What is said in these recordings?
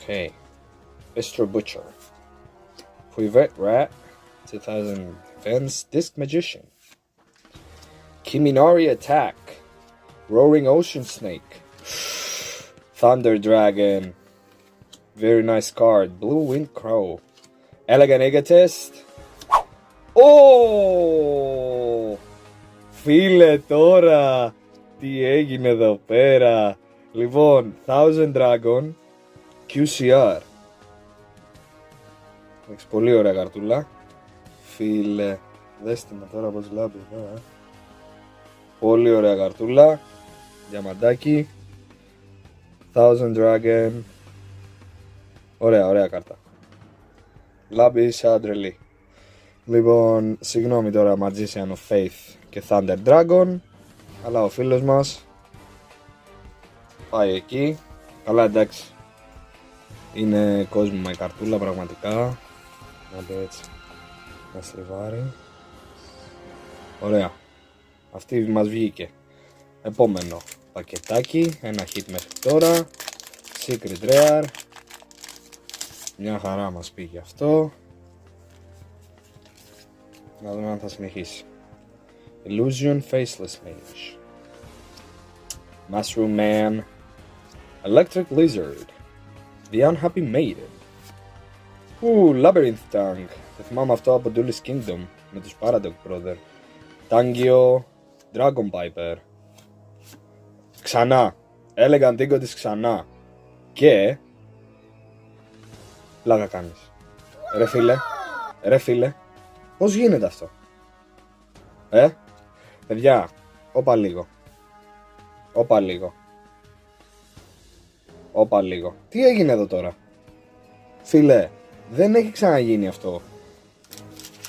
Okay. Mr. Butcher. Privet Rat. 2000 Defense. Disc Magician. Kiminari Attack. Roaring Ocean Snake. Thunder Dragon. Very nice card. Blue Wind Crow. Elegant Egotist. Oh! Φίλε τώρα, τι έγινε εδώ πέρα. Λοιπόν, Thousand Dragon QCR. Έχεις πολύ ωραία καρτούλα. Φίλε, δέστε με τώρα πως λάμπει εδώ, Πολύ ωραία καρτούλα. Διαμαντάκι. Thousand Dragon. Ωραία κάρτα. Λάμπει σαν τρελή. Λοιπόν, συγγνώμη τώρα Magician of Faith και Thunder Dragon, αλλά ο φίλος μας πάει εκεί. Καλά, εντάξει. Είναι κόσμημα η καρτούλα πραγματικά. Να το έτσι. Να στριβάρει. Ωραία. Αυτή μας βγήκε. Επόμενο πακετάκι. Ένα hit μέχρι τώρα. Secret Rare. Μια χαρά μας πήγε αυτό. Να δούμε αν θα συνεχίσει. Illusion Faceless Mage. Mushroom Man. Electric Lizard. The Unhappy Maiden. Labyrinth Tongue. Θα θυμάμαι αυτό από Duelist Kingdom με τους Paradox Brother. Tangio. Dragon Piper. Ξανά. Elegant Egotist ξανά. Και πλάκα κάνεις. Ρε φίλε. Πώς γίνεται αυτό? Παιδιά, όπα λίγο. Τι έγινε εδώ τώρα? Φίλε, δεν έχει ξαναγίνει αυτό.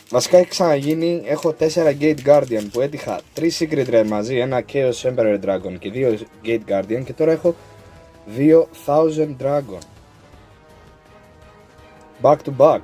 Βασικά έχει ξαναγίνει. Έχω 4 Gate Guardian που έτυχα 3 Secret Rare μαζί, ένα Chaos Emperor Dragon και 2 Gate Guardian, και τώρα έχω 2 Thousand Dragon. Back to back.